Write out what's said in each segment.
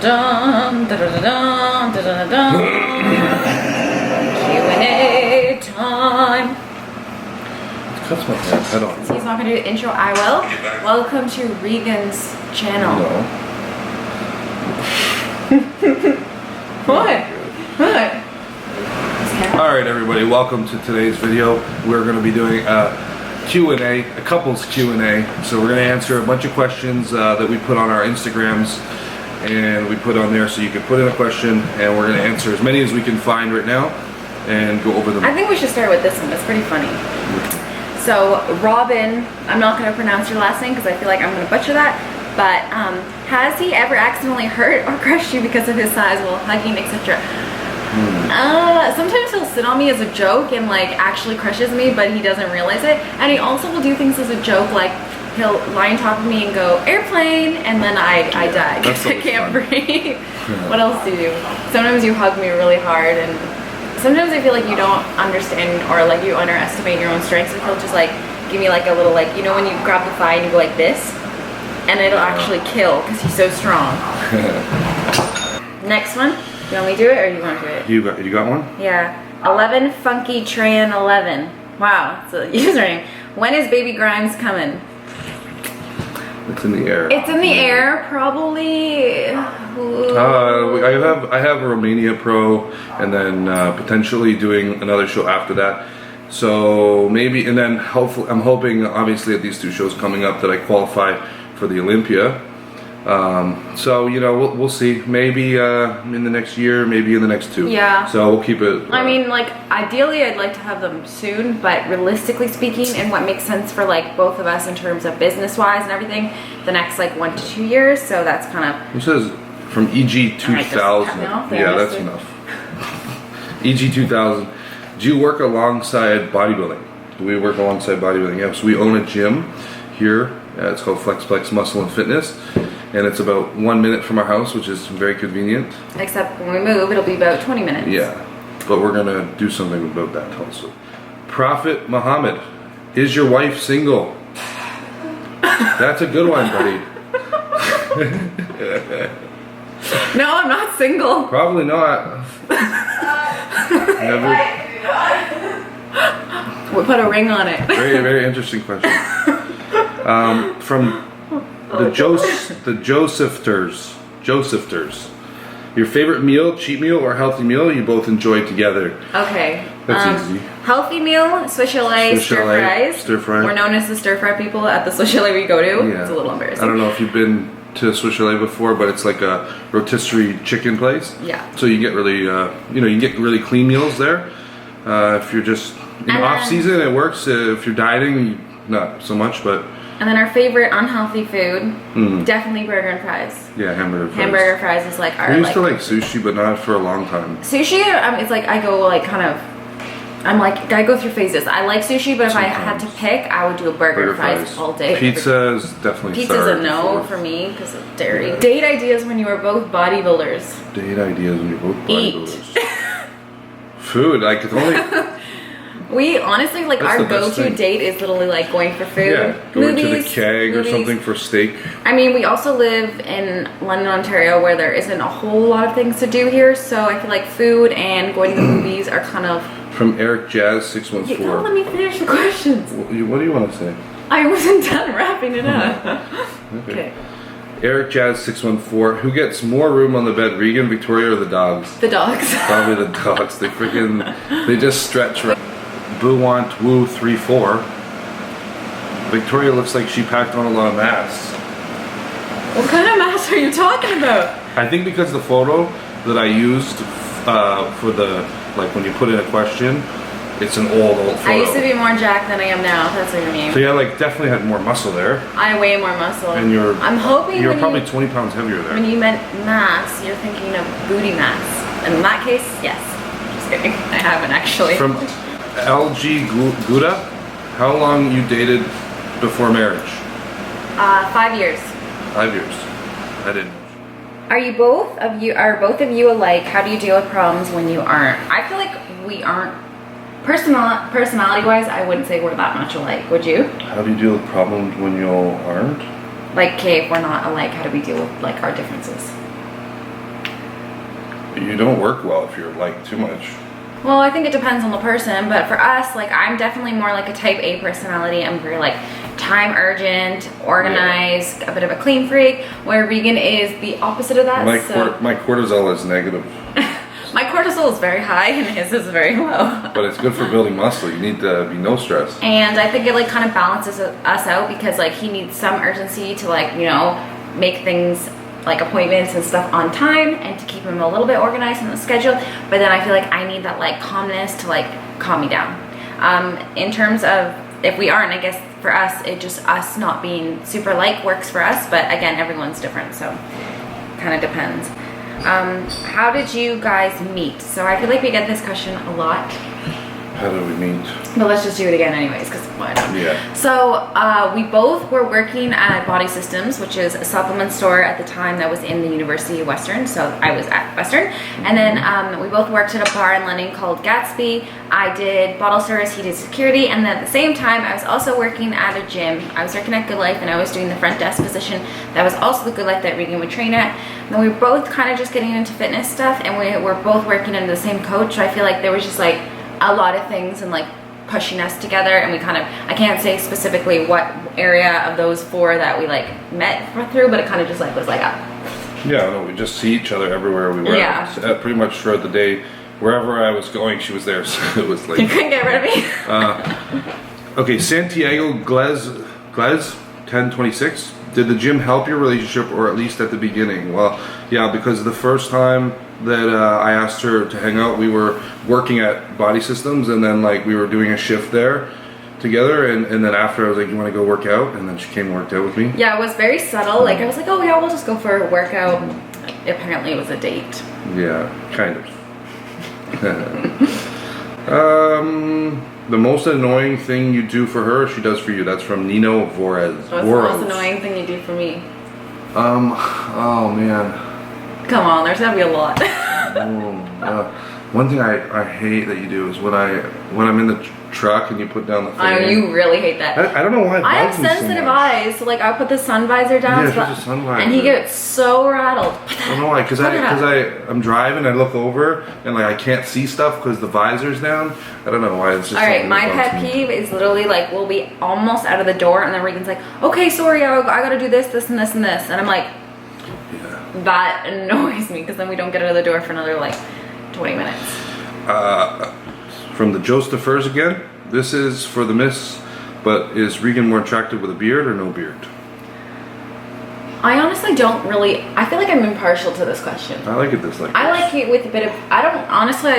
dun, dun, dun, dun, dun, dun, dun. Q&A time. Cuts my head on. So he's not going to do the intro, I will. Welcome to Regan's channel. No. What? What? Alright everybody, welcome to today's video. We're going to be doing a Q&A, a couples Q&A. So we're going to answer a bunch of questions that we put on our Instagrams. And we put on there so you can put in a question and we're going to answer as many as we can find right now and go over them. I think we should start with this one. It's pretty funny. So Robin, I'm not going to pronounce your last name because I feel like I'm going to butcher that, but has he ever accidentally hurt or crushed you because of his size while hugging, etc.? Sometimes he'll sit on me as a joke and like actually crushes me, but he doesn't realize it. And he also will do things as a joke, like he'll lie on top of me and go airplane, and then I die because I can't breathe. What else do you do? Sometimes you hug me really hard, and sometimes I feel like you don't understand or like you underestimate your own strengths. And he'll just like give me like a little, like, you know when you grab the thigh and you go like this, and it'll actually kill because he's so strong. Next one. You want me to do it or you want to do it? You got one? Yeah. 11 Funky Tran 11. Wow, it's a username. When is Baby Grimes coming? It's in the air. It's in the air, probably. I have a Romania Pro, and then potentially doing another show after that. So maybe, and then hopefully, I'm hoping obviously at these two shows coming up that I qualify for the Olympia. So you know, we'll see. Maybe in the next year, maybe in the next two. Yeah. So we'll keep it. I mean, like, ideally I'd like to have them soon, but realistically speaking, and what makes sense for like both of us in terms of business-wise and everything, the next like 1 to 2 years. So that's kind of. It says from EG 2000. Yeah, that's enough. EG 2000. Do you work alongside bodybuilding? Do we work alongside bodybuilding? Yeah. So we own a gym here. It's called Flex Muscle and Fitness. And it's about 1 minute from our house, which is very convenient. Except when we move, it'll be about 20 minutes. Yeah, but we're gonna do something about that also. Prophet Muhammad, is your wife single? That's a good one, buddy. No, I'm not single. Probably not. Never. We'll put a ring on it. Very, very interesting question. From the Josephers. Your favorite meal, cheat meal, or healthy meal you both enjoy together? Okay. That's easy. Healthy meal, Swiss chalet, stir fries. Stir fry. We're known as the stir fry people at the Swiss chalet we go to. Yeah. It's a little embarrassing. I don't know if you've been to Swiss chalet before, but it's like a rotisserie chicken place. Yeah. So you get really, you can get really clean meals there. If you're just in off season, it works. If you're dieting, not so much, but. And then our favorite unhealthy food, definitely burger and fries. Yeah, hamburger fries. Hamburger fries is like our. We used to like sushi, but not for a long time. Sushi, it's like I go like kind of. I go through phases. I like sushi, but if I had to pick, I would do a burger and fries all day. Pizza is definitely. Pizza's a no for me because of dairy. Yeah. Date ideas when you were both bodybuilders. Date ideas when you're both bodybuilders. Eat. Food, like it's only. We honestly, like, our go-to date is literally like going for food. Yeah, going to the keg or something for steak. I mean, we also live in London, Ontario, where there isn't a whole lot of things to do here, so I feel like food and going to the movies are kind of. From Eric Jazz 614. You gotta let me finish the questions. What do you want to say? I wasn't done wrapping it up. Okay. Eric Jazz 614. Who gets more room on the bed, Regan, Victoria, or the dogs? The dogs. Probably the dogs. They just stretch right. Boo Want Woo 34. Victoria looks like she packed on a lot of masks. What kind of masks are you talking about? I think because the photo that I used for the, like when you put in a question, it's an old photo. I used to be more jacked than I am now, if that's what you mean. So yeah, like definitely had more muscle there. I have way more muscle. And I'm hoping you're probably 20 pounds heavier there. When you meant mass, you're thinking of booty mass. And in that case, yes. Just kidding. I haven't actually. From LG Gouda, how long you dated before marriage? 5 years. 5 years. I didn't. Are both of you alike? How do you deal with problems when you aren't? I feel like we aren't. Personality wise, I wouldn't say we're that much alike. Would you? How do you deal with problems when you aren't? Like, okay, if we're not alike, how do we deal with like our differences? You don't work well if you're like too much. Well, I think it depends on the person, but for us, like I'm definitely more like a type A personality. I'm very like time urgent, organized, a bit of a clean freak, where Regan is the opposite of that. My cortisol is negative. My cortisol is very high and his is very low. But it's good for building muscle. You need to be no stress. And I think it like kind of balances us out because like he needs some urgency to like, you know, make things like appointments and stuff on time and to keep him a little bit organized in the schedule. But then I feel like I need that like calmness to like calm me down. In terms of if we aren't, I guess for us, it just us not being super like works for us. But again, everyone's different. So kind of depends. How did you guys meet? So I feel like we get this question a lot. How did we meet? But let's just do it again anyways, because why not? Yeah. So we both were working at Body Systems, which is a supplement store at the time that was in the University of Western. So I was at Western. And then we both worked at a bar in London called Gatsby. I did bottle service, he did security. And then at the same time, I was also working at a gym. I was working at Good Life and I was doing the front desk position. That was also the Good Life that Regan would train at. And we were both kind of just getting into fitness stuff and we were both working under the same coach. So I feel like there was just like a lot of things and like pushing us together, and we kind of, I can't say specifically what area of those four that we like met through, but it kind of just like was like a yeah, no, we just see each other everywhere we were. Yeah. Pretty much throughout the day, wherever I was going, she was there. So it was like you couldn't get rid of me. Okay, Santiago Glez 1026. Did the gym help your relationship, or at least at the beginning? Well, yeah, because the first time that I asked her to hang out, we were working at Body Systems, and then like we were doing a shift there together, and then after I was like, you want to go work out? And then she came and worked out with me. Yeah, it was very subtle. Like I was like, oh yeah, we'll just go for a workout. Apparently it was a date. Yeah, kind of. The most annoying thing you do for her, she does for you. That's from Nino Vorez. What's the most annoying thing you do for me? Oh man. Come on, there's gotta be a lot. One thing I hate that you do is when I'm in the truck and you put down the phone. I know, you really hate that. I don't know why. I have sensitive eyes, so like I put the sun visor down, yeah, a sun visor. and he gets so rattled. I don't know why, because I'm driving, I look over and like I can't see stuff because the visor's down. I don't know why. It's just all right. My pet peeve is literally like we'll be almost out of the door, and then Regan's like, "Okay, sorry, I gotta do this, this, and this, and this," and I'm like, yeah. That annoys me because then we don't get out of the door for another like 20 minutes. From the Josephers again. This is for the miss, but is Regan more attractive with a beard or no beard? I honestly don't really, I feel like I'm impartial to this question. I like it this like I like it with a bit of, I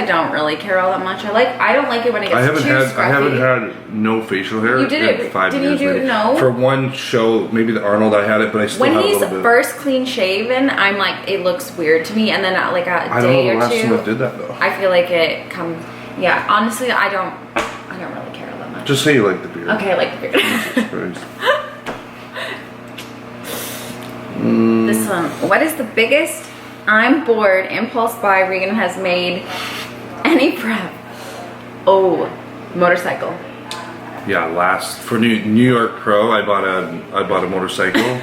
don't really care all that much. I don't like it when it gets too scruffy. I haven't had no facial hair you did in it, 5 years. Did you do no? For one show, maybe the Arnold I had it, but I still when have a he's little bit. first clean shaven, I'm like, it looks weird to me, and then like a day or two. I don't know the last time I did that though. I feel like it comes, yeah, honestly, I don't really care all that much. Just say you like the beard. Okay, I like the beard. Jesus Christ. This one. What is the biggest I'm bored impulse buy Regan has made any prep? Oh, motorcycle. Yeah, for New York Pro, I bought a motorcycle.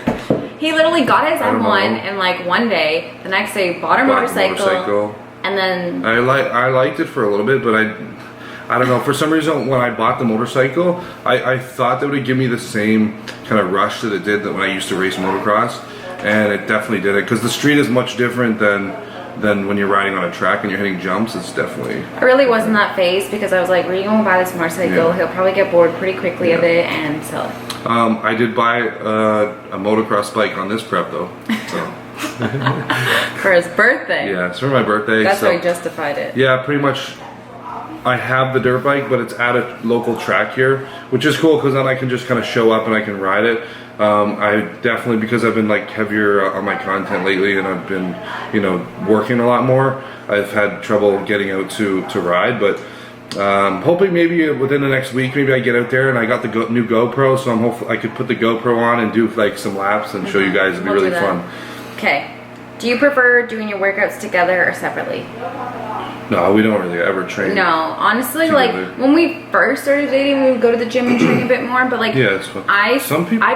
He literally got his M1 in like one day. The next day, bought a motorcycle. And then I liked it for a little bit, but I don't know. For some reason, when I bought the motorcycle, I thought that would give me the same kind of rush that it did when I used to race motocross. And it definitely did it, because the street is much different than when you're riding on a track and you're hitting jumps. It's definitely. I really wasn't that phased because I was like, Regan will buy this motorcycle. Yeah. He'll probably get bored pretty quickly of it and sell it. I did buy a motocross bike on this prep though. So. For his birthday. Yeah, it's for my birthday. That's how he justified it. Yeah, pretty much. I have the dirt bike, but it's at a local track here, which is cool because then I can just kind of show up and I can ride it. I definitely, because I've been like heavier on my content lately and I've been, working a lot more, I've had trouble getting out to ride, but hoping maybe within the next week, maybe I get out there, and I got the new GoPro, so I'm hopeful I could put the GoPro on and do like some laps and show you guys. It'd be really fun. Okay. Do you prefer doing your workouts together or separately? No, we don't really ever train. No, honestly, together. Like when we first started dating, we would go to the gym and train a bit more. But like, yeah, it's fun. I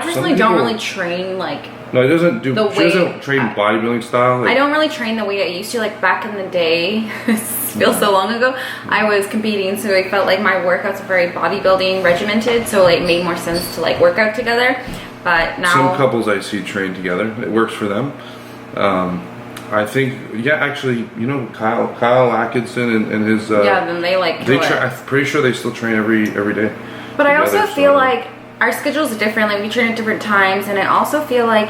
personally don't really train like No, it doesn't do. The She way doesn't train bodybuilding style. Like, I don't really train the way I used to. Like back in the day, it feels so long ago. I was competing, so I felt like my workouts were very bodybuilding regimented. So like, it made more sense to like work out together. But now some couples I see train together. It works for them. I think, yeah, actually, you know, Kyle Atkinson and his. Then they like. I'm pretty sure they still train every day. But I also together, feel so- like our schedule's different. Like we train at different times, and I also feel like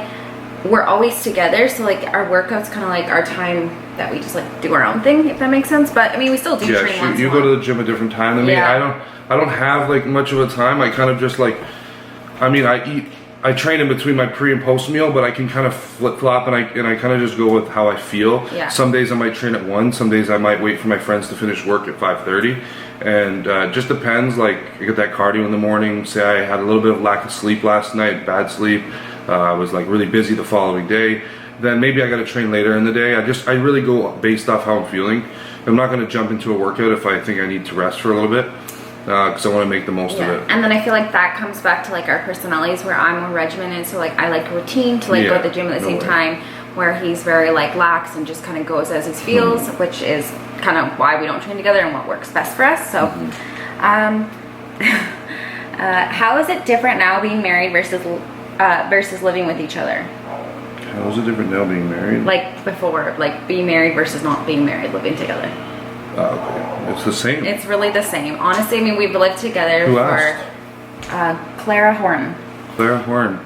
we're always together. So like our workouts kind of like our time that we just like do our own thing, if that makes sense. But I mean, we still do train once you in a go while. to the gym a different time than me. Yeah. I don't have like much of a time. I kind of just like, I mean, I train in between my pre and post meal, but I can kind of flip flop and I kind of just go with how I feel. Yeah. Some days I might train at 1. Some days I might wait for my friends to finish work at 5:30, and just depends. Like I get that cardio in the morning. Say I had a little bit of lack of sleep last night, bad sleep. I was like really busy the following day. Then maybe I got to train later in the day. I really go based off how I'm feeling. I'm not going to jump into a workout if I think I need to rest for a little bit. Because I want to make the most of it. And then I feel like that comes back to like our personalities, where I'm more regimented, so like I like routine to like go to the gym at the same time, where he's very like lax and just kind of goes as he feels, which is kind of why we don't train together and what works best for us. So how is it different now being married versus living with each other? How is it different now being married? Like before, like being married versus not being married, living together. Okay. It's the same. It's really the same. Honestly, I mean, we've lived together Who for Clara Horn. Clara Horn.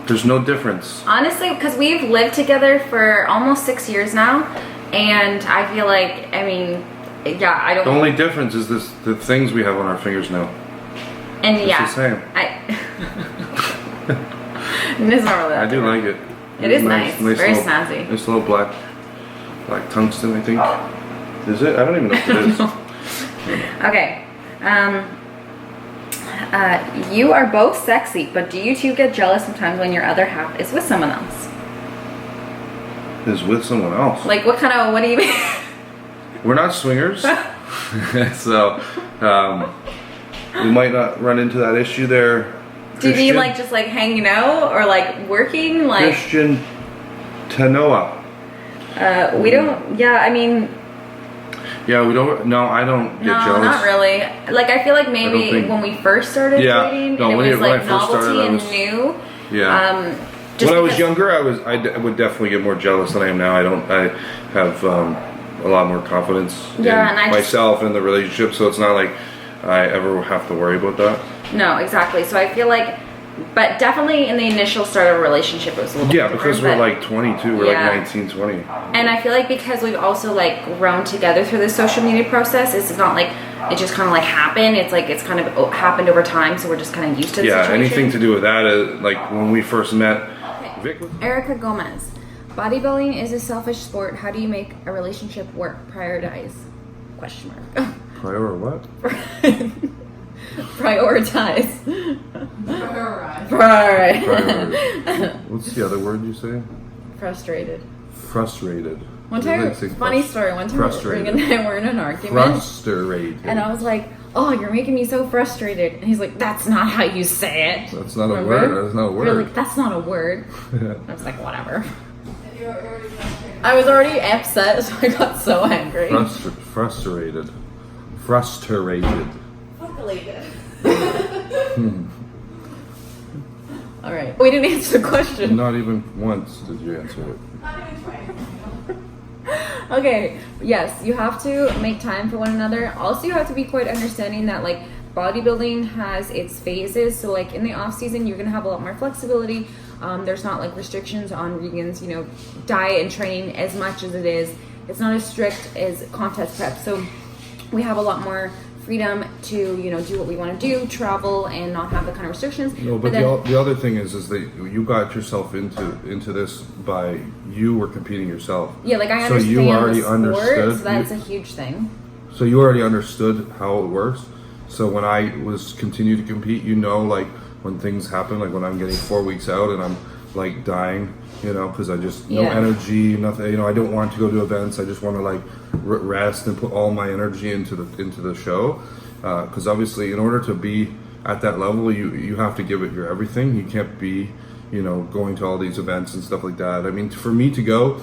There's no difference. Honestly, because we've lived together for almost 6 years now, and I feel like, I mean, yeah, I don't. The only difference is the things we have on our fingers now. And it's yeah, the same. It's not really that I do like it. It is nice. Very little, snazzy. Nice little black tungsten, I think. Is it? I don't even know if it is. Okay. You are both sexy, but do you two get jealous sometimes when your other half is with someone else? Is with someone else. Like, what do you mean? We're not swingers. So, we might not run into that issue there. Do you mean like just like hanging out or like working? Like Christian Tanoa. We don't. Yeah, I mean. Yeah, we don't. No, I don't get jealous. No, not really. Like I feel like maybe when we first started dating, and it was like novelty and new. Yeah. When I was younger, I would definitely get more jealous than I am now. I have a lot more confidence in myself and the relationship, so it's not like I ever have to worry about that. No, exactly. So I feel like, but definitely in the initial start of a relationship, it was a little different, because we're like 22, we're like 19, 20. And I feel like because we've also like grown together through the social media process, it's not like it just kind of like happened. It's like it's kind of happened over time, so we're just kind of used to the situation. Anything to do with that is like when we first met. Vic was Erica Gomez. Bodybuilding is a selfish sport. How do you make a relationship work? Prioritize? Question mark. Prior what? Prioritize. What's the other word you say? Frustrated. Frustrated. One time, funny story. One time, Regan and I were in an argument. Frustrated. And I was like, "Oh, you're making me so frustrated." And he's like, "That's not how you say it." That's not a word. That's not a word. You're like, "That's not a word." I was like, "Whatever." I was already upset, so I got so angry. Frustrated. Frustrated. All right. We didn't answer the question. Not even once did you answer it. Okay. Yes, you have to make time for one another. Also, you have to be quite understanding that like bodybuilding has its phases. So like in the off season, you're gonna have a lot more flexibility. There's not like restrictions on Regan's, diet and training as much as it is. It's not as strict as contest prep. So we have a lot more freedom to do what we want to do, travel, and not have the kind of restrictions. No, but the other thing is that you got yourself into this by you were competing yourself. Yeah, like I understand. So you already the sport, understood. So that's a huge thing. So you already understood how it works. So when I was continue to compete, like when things happen, like when I'm getting 4 weeks out and I'm like dying, because I just no energy, nothing. I don't want to go to events. I just want to like rest and put all my energy into the show. Because obviously, in order to be at that level, you have to give it your everything. You can't be you know, going to all these events and stuff like that. I mean, for me to go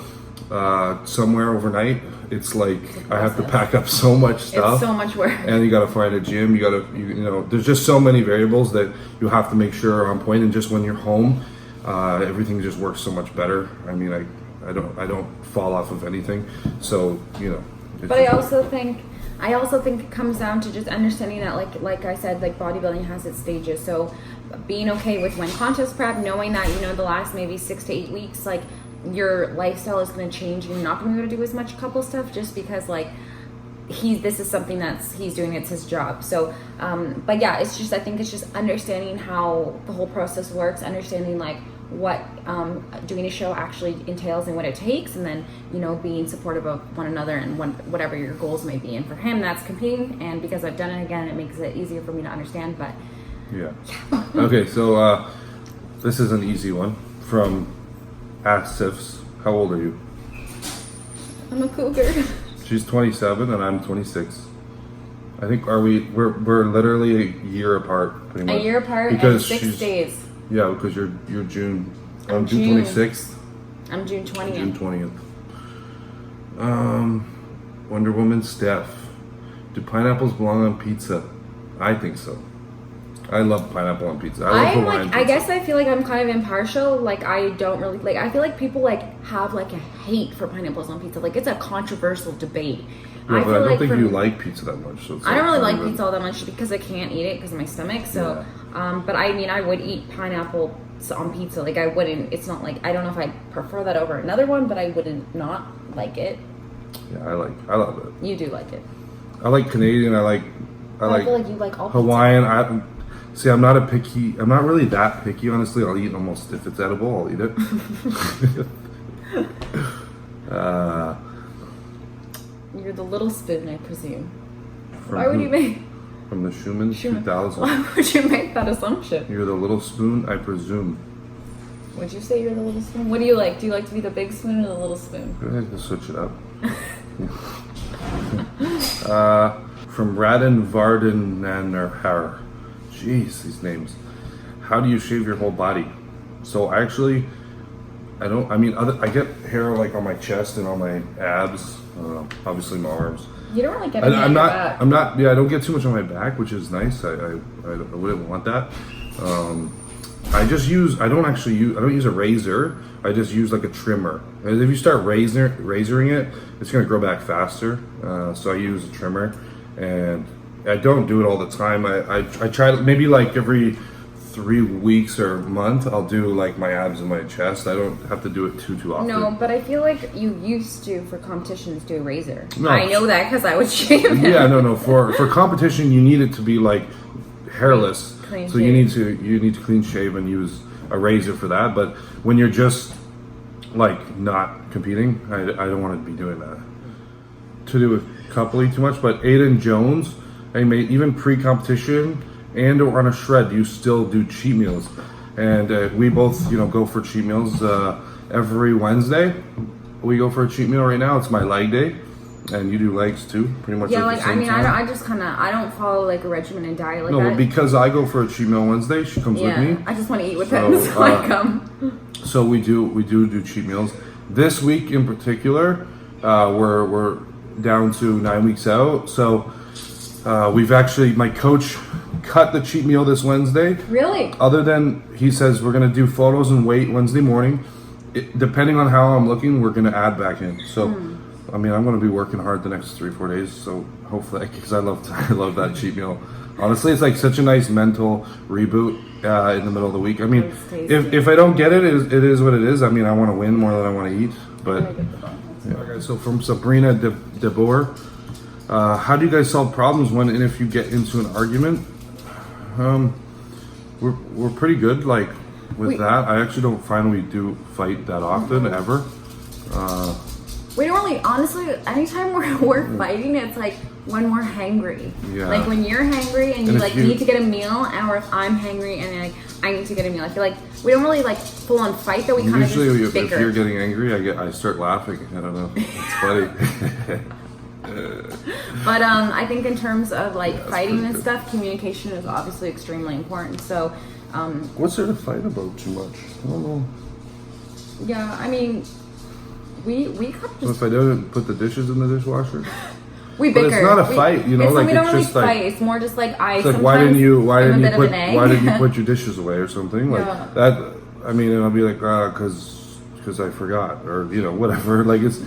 somewhere overnight, it's like I have to pack up so much stuff. It's so much work. And you got to find a gym. You know, there's just so many variables that you have to make sure are on point. And just when you're home, everything just works so much better. I mean, I don't fall off of anything. So, you know. But I also think it comes down to just understanding that, like I said, like bodybuilding has its stages. So being okay with when contest prep, knowing that, you know, the last maybe 6 to 8 weeks, like your lifestyle is going to change. You're not going to be able to do as much couple stuff just because like this is something he's doing. It's his job. So, but yeah, I think it's just understanding how the whole process works, understanding like what doing a show actually entails and what it takes, and then, you know, being supportive of one another and whatever your goals may be. And for him, that's competing, and because I've done it again, it makes it easier for me to understand. But yeah. Okay, so this is an easy one from Asifs. How old are you? I'm a cougar. She's 27 and I'm 26. I think we're literally a year apart, pretty much. A year apart and 6 days. Yeah, because you're June. I'm June 26th. I'm June 20th. June 20th. Wonder Woman Steph. Do pineapples belong on pizza? I think so. I love pineapple on pizza. I love Hawaiian pizza. I guess I feel like I'm kind of impartial. Like I don't really like. I feel like people like have like a hate for pineapples on pizza. Like it's a controversial debate. Yeah, but I don't think you like pizza that much. So I don't really like pizza all that much because I can't eat it because of my stomach. So, yeah. But I mean, I would eat pineapple on pizza. Like I wouldn't. It's not like I don't know if I prefer that over another one, but I wouldn't not like it. Yeah, I love it. You do like it. I like Canadian. I feel like you like all Hawaiian. See, I'm not really that picky, honestly. I'll eat almost, if it's edible, I'll eat it. You're the little spoon, I presume. Why would you make... From the Schumann's 2000. Why would you make that assumption? You're the little spoon, I presume. Would you say you're the little spoon? What do you like? Do you like to be the big spoon or the little spoon? I can switch it up. From Radin Vardenanarhar. Jeez, these names. How do you shave your whole body? So actually, I get hair like on my chest and on my abs, obviously my arms. You don't really get any on your back. I don't get too much on my back, which is nice. I wouldn't want that. I don't use a razor. I just use like a trimmer. And if you start razoring it, it's gonna grow back faster. So I use a trimmer, and I don't do it all the time. I try maybe like every 3 weeks or a month, I'll do like my abs and my chest. I don't have to do it too often. No, but I feel like you used to, for competitions, do a razor. No. I know that because I would shave it. Yeah, no. For competition, you need it to be like hairless. Clean so shave. you need to clean shave and use a razor for that. But when you're just like not competing, I don't want to be doing that. To do with coupling too much, but Aiden Jones, even pre-competition and or on a shred, you still do cheat meals, and we both go for cheat meals every Wednesday. We go for a cheat meal right now. It's my leg day, and you do legs too, pretty much. Yeah, at the same time. I don't follow like a regimen and diet like that. No, because I go for a cheat meal Wednesday. She comes with me. I just want to eat with him, so I come. So we do cheat meals. This week in particular, we're down to 9 weeks out. So my coach cut the cheat meal this Wednesday. Really? Other than he says we're gonna do photos and weight Wednesday morning. Depending on how I'm looking, we're gonna add back in. So, I'm gonna be working hard the next 3-4 days. So hopefully, because I love that cheat meal. Honestly, it's like such a nice mental reboot in the middle of the week. If I don't get it, it is what it is. I want to win more than I want to eat. But yeah. Okay, so from Sabrina DeBoer, how do you guys solve problems when and if you get into an argument? We're pretty good with that. I actually don't find we do fight that often ever. We don't really, honestly, anytime we're fighting, it's like when we're hangry. Yeah. Like when you're hangry and you need to get a meal, or if I'm hangry and I need to get a meal. I feel like we don't really full on fight, though. We kind of just bicker. If you're getting angry, I start laughing. I don't know. It's funny. But I think in terms of fighting and stuff, communication is obviously extremely important. So What's there to fight about too much? I don't know. Yeah, I mean, we kind of So if I don't put the dishes in the dishwasher? we bicker. But it's not a fight, you know. Like, we don't really just like fight. It's more just like it's like why didn't you put your dishes away or something like Yeah. that? I mean, and I'll be like, because I forgot, or you know, whatever. Like it's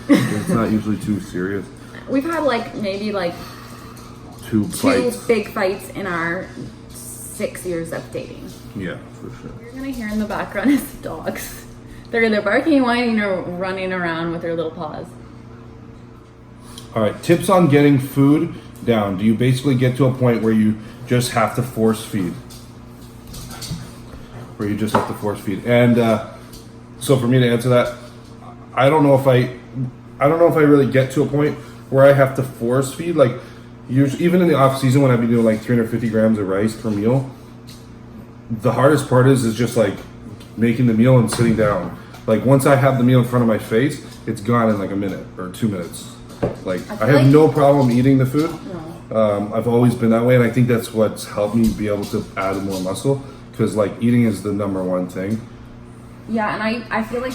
not usually too serious. We've had like maybe like Two big fights in our 6 years of dating. Yeah, for sure. You're gonna hear in the background is the dogs. They're either barking, whining, or running around with their little paws. All right, tips on getting food down. Do you basically get to a point where you just have to force feed? And so for me to answer that, I don't know if I really get to a point where I have to force feed. Like, even in the off season when I've been doing like 350 grams of rice per meal, the hardest part is just like making the meal and sitting down. Like once I have the meal in front of my face, it's gone in like a minute or 2 minutes. Like I have no problem eating the food. No. I've always been that way, and I think that's what's helped me be able to add more muscle, because like eating is the number one thing. Yeah, and I feel like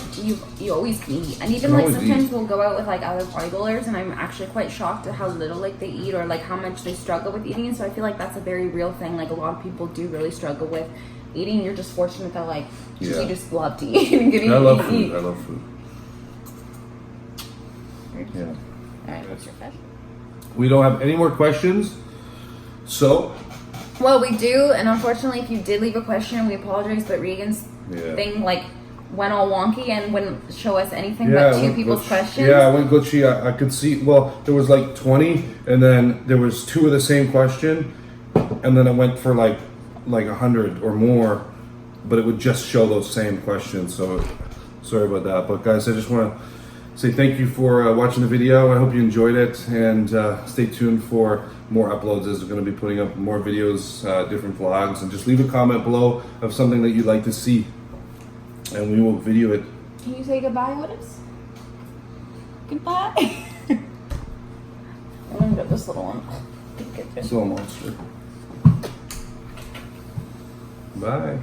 you always eat, and even like sometimes we'll go out with like other bodybuilders, and I'm actually quite shocked at how little like they eat or like how much they struggle with eating. And so I feel like that's a very real thing. Like a lot of people do really struggle with eating. You're just fortunate that like you just love to eat and get I love food. eat. I love food. Yeah. All right, what's your question? We don't have any more questions, so. Well, we do, and unfortunately, if you did leave a question, we apologize. But Regan's thing like went all wonky and wouldn't show us anything but two people's questions. Yeah, I went glitchy. I could see. Well, there was like 20, and then there was 2 of the same question, and then it went for like 100 or more, but it would just show those same questions. So sorry about that. But guys, I just want to say thank you for watching the video. I hope you enjoyed it, and stay tuned for more uploads, as we're going to be putting up more videos, different vlogs, and just leave a comment below of something that you'd like to see, and we will video it. Can you say goodbye, Otis? Goodbye. I'm gonna get this little one. This little monster. Bye.